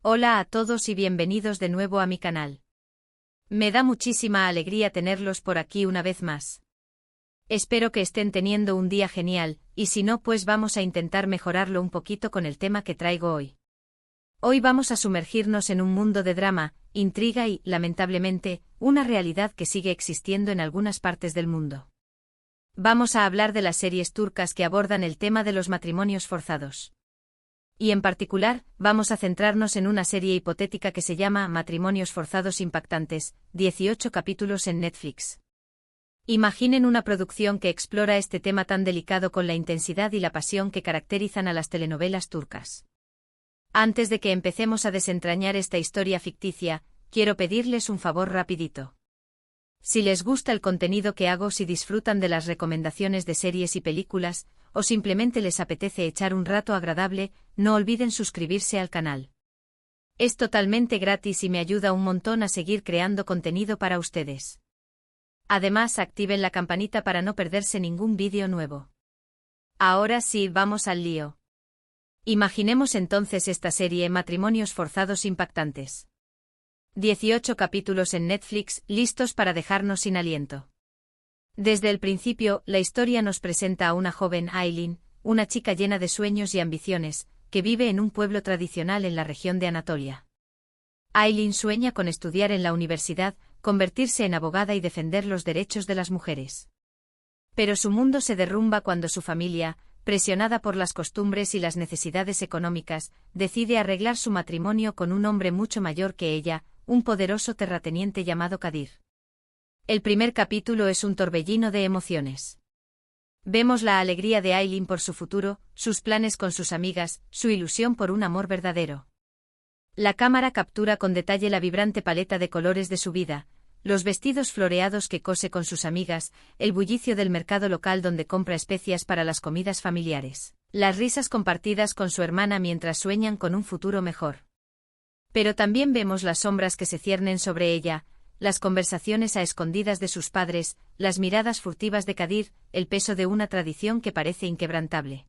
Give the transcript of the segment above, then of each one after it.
Hola a todos y bienvenidos de nuevo a mi canal. Me da muchísima alegría tenerlos por aquí una vez más. Espero que estén teniendo un día genial, y si no, pues vamos a intentar mejorarlo un poquito con el tema que traigo hoy. Hoy vamos a sumergirnos en un mundo de drama, intriga y, lamentablemente, una realidad que sigue existiendo en algunas partes del mundo. Vamos a hablar de las series turcas que abordan el tema de los matrimonios forzados. Y en particular, vamos a centrarnos en una serie hipotética que se llama Matrimonios forzados impactantes, 18 capítulos en Netflix. Imaginen una producción que explora este tema tan delicado con la intensidad y la pasión que caracterizan a las telenovelas turcas. Antes de que empecemos a desentrañar esta historia ficticia, quiero pedirles un favor rapidito. Si les gusta el contenido que hago, si disfrutan de las recomendaciones de series y películas, o simplemente les apetece echar un rato agradable, no olviden suscribirse al canal. Es totalmente gratis y me ayuda un montón a seguir creando contenido para ustedes. Además, activen la campanita para no perderse ningún vídeo nuevo. Ahora sí, vamos al lío. Imaginemos entonces esta serie Matrimonios forzados impactantes. 18 capítulos en Netflix, listos para dejarnos sin aliento. Desde el principio, la historia nos presenta a una joven Aylin, una chica llena de sueños y ambiciones, que vive en un pueblo tradicional en la región de Anatolia. Aylin sueña con estudiar en la universidad, convertirse en abogada y defender los derechos de las mujeres. Pero su mundo se derrumba cuando su familia, presionada por las costumbres y las necesidades económicas, decide arreglar su matrimonio con un hombre mucho mayor que ella, un poderoso terrateniente llamado Kadir. El primer capítulo es un torbellino de emociones. Vemos la alegría de Aylin por su futuro, sus planes con sus amigas, su ilusión por un amor verdadero. La cámara captura con detalle la vibrante paleta de colores de su vida, los vestidos floreados que cose con sus amigas, el bullicio del mercado local donde compra especias para las comidas familiares, las risas compartidas con su hermana mientras sueñan con un futuro mejor. Pero también vemos las sombras que se ciernen sobre ella, las conversaciones a escondidas de sus padres, las miradas furtivas de Kadir, el peso de una tradición que parece inquebrantable.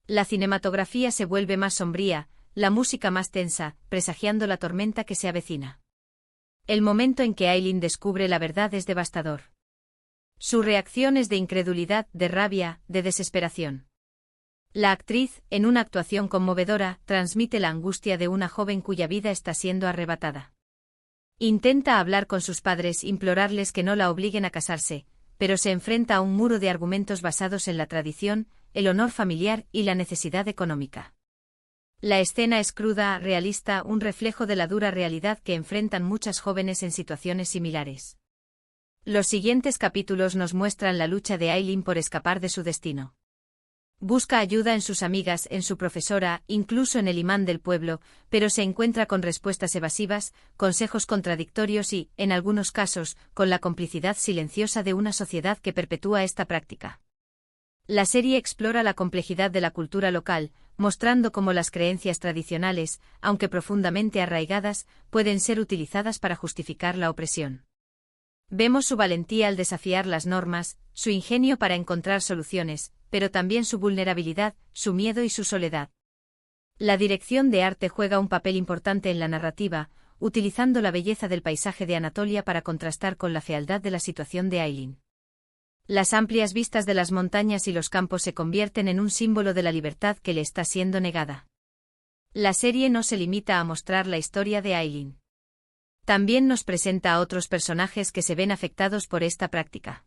La cinematografía se vuelve más sombría, la música más tensa, presagiando la tormenta que se avecina. El momento en que Aylin descubre la verdad es devastador. Su reacción es de incredulidad, de rabia, de desesperación. La actriz, en una actuación conmovedora, transmite la angustia de una joven cuya vida está siendo arrebatada. Intenta hablar con sus padres, implorarles que no la obliguen a casarse, pero se enfrenta a un muro de argumentos basados en la tradición, el honor familiar y la necesidad económica. La escena es cruda, realista, un reflejo de la dura realidad que enfrentan muchas jóvenes en situaciones similares. Los siguientes capítulos nos muestran la lucha de Aylin por escapar de su destino. Busca ayuda en sus amigas, en su profesora, incluso en el imán del pueblo, pero se encuentra con respuestas evasivas, consejos contradictorios y, en algunos casos, con la complicidad silenciosa de una sociedad que perpetúa esta práctica. La serie explora la complejidad de la cultura local, mostrando cómo las creencias tradicionales, aunque profundamente arraigadas, pueden ser utilizadas para justificar la opresión. Vemos su valentía al desafiar las normas, su ingenio para encontrar soluciones, pero también su vulnerabilidad, su miedo y su soledad. La dirección de arte juega un papel importante en la narrativa, utilizando la belleza del paisaje de Anatolia para contrastar con la fealdad de la situación de Aylin. Las amplias vistas de las montañas y los campos se convierten en un símbolo de la libertad que le está siendo negada. La serie no se limita a mostrar la historia de Aylin. También nos presenta a otros personajes que se ven afectados por esta práctica.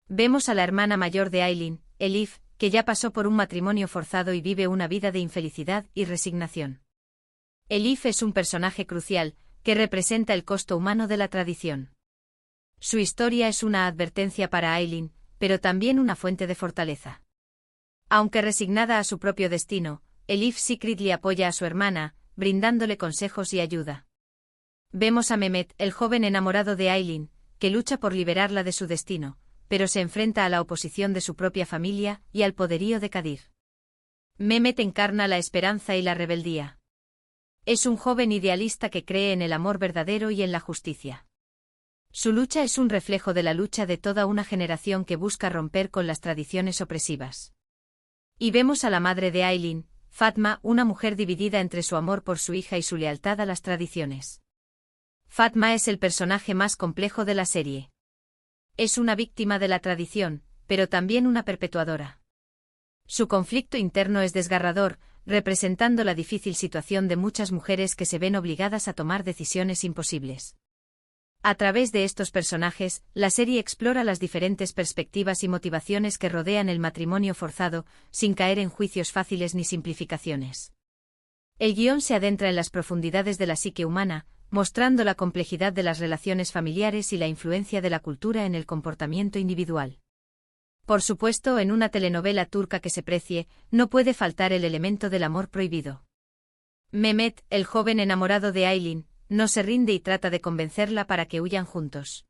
Vemos a la hermana mayor de Aylin, Elif, que ya pasó por un matrimonio forzado y vive una vida de infelicidad y resignación. Elif es un personaje crucial, que representa el costo humano de la tradición. Su historia es una advertencia para Aylin, pero también una fuente de fortaleza. Aunque resignada a su propio destino, Elif secretly apoya a su hermana, brindándole consejos y ayuda. Vemos a Mehmet, el joven enamorado de Aylin, que lucha por liberarla de su destino, pero se enfrenta a la oposición de su propia familia y al poderío de Kadir. Mehmet encarna la esperanza y la rebeldía. Es un joven idealista que cree en el amor verdadero y en la justicia. Su lucha es un reflejo de la lucha de toda una generación que busca romper con las tradiciones opresivas. Y vemos a la madre de Aylin, Fatma, una mujer dividida entre su amor por su hija y su lealtad a las tradiciones. Fatma es el personaje más complejo de la serie. Es una víctima de la tradición, pero también una perpetuadora. Su conflicto interno es desgarrador, representando la difícil situación de muchas mujeres que se ven obligadas a tomar decisiones imposibles. A través de estos personajes, la serie explora las diferentes perspectivas y motivaciones que rodean el matrimonio forzado, sin caer en juicios fáciles ni simplificaciones. El guión se adentra en las profundidades de la psique humana, mostrando la complejidad de las relaciones familiares y la influencia de la cultura en el comportamiento individual. Por supuesto, en una telenovela turca que se precie, no puede faltar el elemento del amor prohibido. Mehmet, el joven enamorado de Aylin, no se rinde y trata de convencerla para que huyan juntos.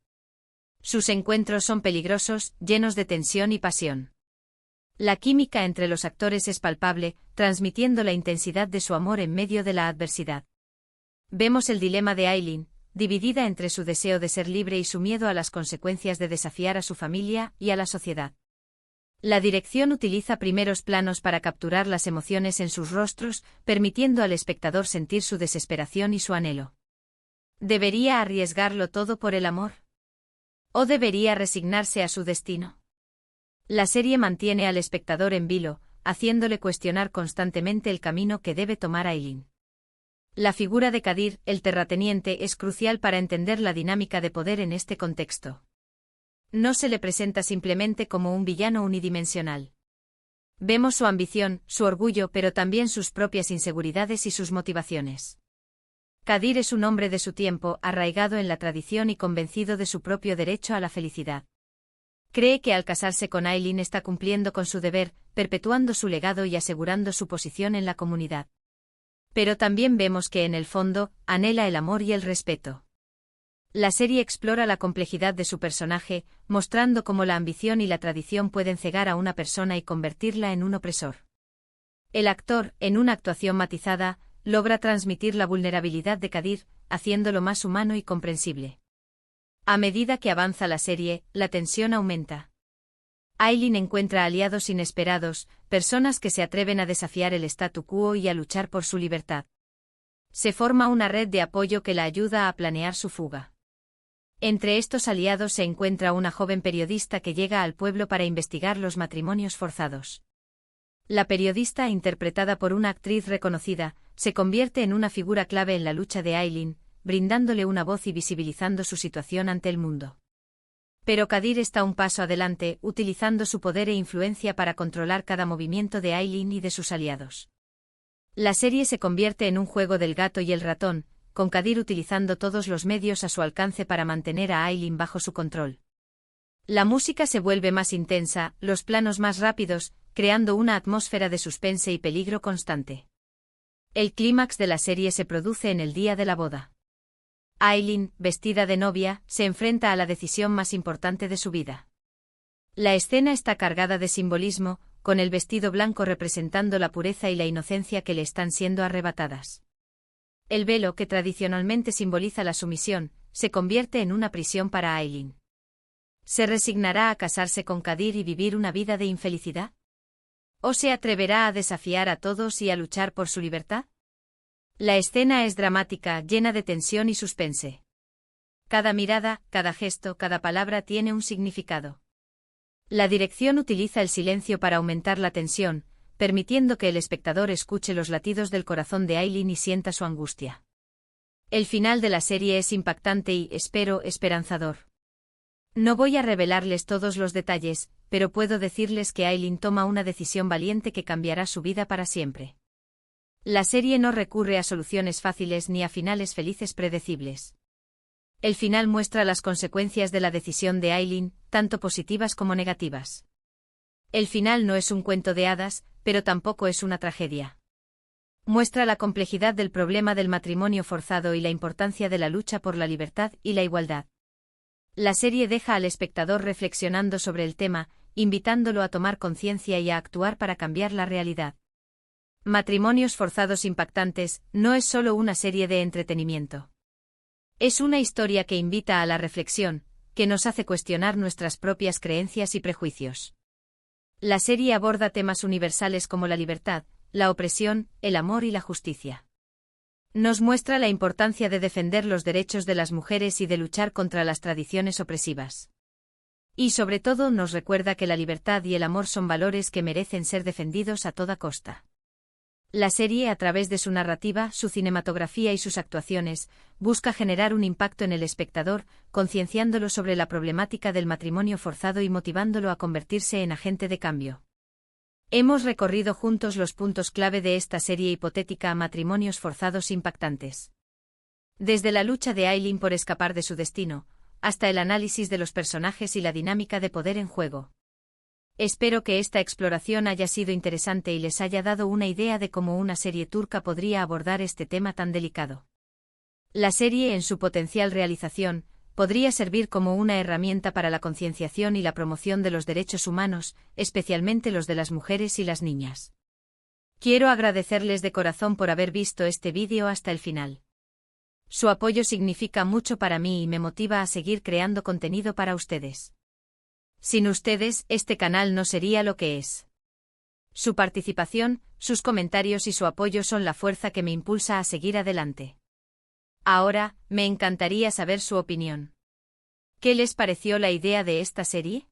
Sus encuentros son peligrosos, llenos de tensión y pasión. La química entre los actores es palpable, transmitiendo la intensidad de su amor en medio de la adversidad. Vemos el dilema de Aylin, dividida entre su deseo de ser libre y su miedo a las consecuencias de desafiar a su familia y a la sociedad. La dirección utiliza primeros planos para capturar las emociones en sus rostros, permitiendo al espectador sentir su desesperación y su anhelo. ¿Debería arriesgarlo todo por el amor? ¿O debería resignarse a su destino? La serie mantiene al espectador en vilo, haciéndole cuestionar constantemente el camino que debe tomar Aylin. La figura de Kadir, el terrateniente, es crucial para entender la dinámica de poder en este contexto. No se le presenta simplemente como un villano unidimensional. Vemos su ambición, su orgullo, pero también sus propias inseguridades y sus motivaciones. Kadir es un hombre de su tiempo, arraigado en la tradición y convencido de su propio derecho a la felicidad. Cree que al casarse con Aylin está cumpliendo con su deber, perpetuando su legado y asegurando su posición en la comunidad. Pero también vemos que en el fondo, anhela el amor y el respeto. La serie explora la complejidad de su personaje, mostrando cómo la ambición y la tradición pueden cegar a una persona y convertirla en un opresor. El actor, en una actuación matizada, logra transmitir la vulnerabilidad de Kadir, haciéndolo más humano y comprensible. A medida que avanza la serie, la tensión aumenta. Aylin encuentra aliados inesperados, personas que se atreven a desafiar el statu quo y a luchar por su libertad. Se forma una red de apoyo que la ayuda a planear su fuga. Entre estos aliados se encuentra una joven periodista que llega al pueblo para investigar los matrimonios forzados. La periodista, interpretada por una actriz reconocida, se convierte en una figura clave en la lucha de Aylin, brindándole una voz y visibilizando su situación ante el mundo. Pero Kadir está un paso adelante, utilizando su poder e influencia para controlar cada movimiento de Aylin y de sus aliados. La serie se convierte en un juego del gato y el ratón, con Kadir utilizando todos los medios a su alcance para mantener a Aylin bajo su control. La música se vuelve más intensa, los planos más rápidos, creando una atmósfera de suspense y peligro constante. El clímax de la serie se produce en el día de la boda. Aylin, vestida de novia, se enfrenta a la decisión más importante de su vida. La escena está cargada de simbolismo, con el vestido blanco representando la pureza y la inocencia que le están siendo arrebatadas. El velo, que tradicionalmente simboliza la sumisión, se convierte en una prisión para Aylin. ¿Se resignará a casarse con Kadir y vivir una vida de infelicidad? ¿O se atreverá a desafiar a todos y a luchar por su libertad? La escena es dramática, llena de tensión y suspense. Cada mirada, cada gesto, cada palabra tiene un significado. La dirección utiliza el silencio para aumentar la tensión, permitiendo que el espectador escuche los latidos del corazón de Aylin y sienta su angustia. El final de la serie es impactante y, espero, esperanzador. No voy a revelarles todos los detalles, pero puedo decirles que Aylin toma una decisión valiente que cambiará su vida para siempre. La serie no recurre a soluciones fáciles ni a finales felices predecibles. El final muestra las consecuencias de la decisión de Aylin, tanto positivas como negativas. El final no es un cuento de hadas, pero tampoco es una tragedia. Muestra la complejidad del problema del matrimonio forzado y la importancia de la lucha por la libertad y la igualdad. La serie deja al espectador reflexionando sobre el tema, invitándolo a tomar conciencia y a actuar para cambiar la realidad. Matrimonios forzados impactantes no es solo una serie de entretenimiento. Es una historia que invita a la reflexión, que nos hace cuestionar nuestras propias creencias y prejuicios. La serie aborda temas universales como la libertad, la opresión, el amor y la justicia. Nos muestra la importancia de defender los derechos de las mujeres y de luchar contra las tradiciones opresivas. Y sobre todo nos recuerda que la libertad y el amor son valores que merecen ser defendidos a toda costa. La serie, a través de su narrativa, su cinematografía y sus actuaciones, busca generar un impacto en el espectador, concienciándolo sobre la problemática del matrimonio forzado y motivándolo a convertirse en agente de cambio. Hemos recorrido juntos los puntos clave de esta serie hipotética a matrimonios forzados impactantes. Desde la lucha de Aileen por escapar de su destino, hasta el análisis de los personajes y la dinámica de poder en juego. Espero que esta exploración haya sido interesante y les haya dado una idea de cómo una serie turca podría abordar este tema tan delicado. La serie, en su potencial realización, podría servir como una herramienta para la concienciación y la promoción de los derechos humanos, especialmente los de las mujeres y las niñas. Quiero agradecerles de corazón por haber visto este vídeo hasta el final. Su apoyo significa mucho para mí y me motiva a seguir creando contenido para ustedes. Sin ustedes, este canal no sería lo que es. Su participación, sus comentarios y su apoyo son la fuerza que me impulsa a seguir adelante. Ahora, me encantaría saber su opinión. ¿Qué les pareció la idea de esta serie?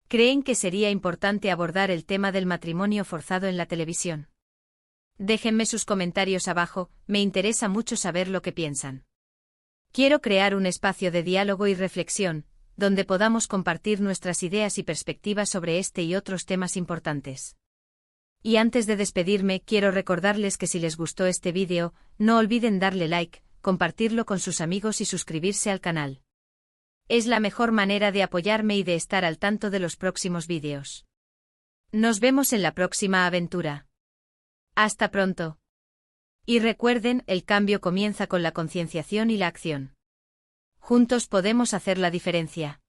¿Creen que sería importante abordar el tema del matrimonio forzado en la televisión? Déjenme sus comentarios abajo, me interesa mucho saber lo que piensan. Quiero crear un espacio de diálogo y reflexión, donde podamos compartir nuestras ideas y perspectivas sobre este y otros temas importantes. Y antes de despedirme, quiero recordarles que si les gustó este vídeo, no olviden darle like, compartirlo con sus amigos y suscribirse al canal. Es la mejor manera de apoyarme y de estar al tanto de los próximos vídeos. Nos vemos en la próxima aventura. Hasta pronto. Y recuerden, el cambio comienza con la concienciación y la acción. Juntos podemos hacer la diferencia.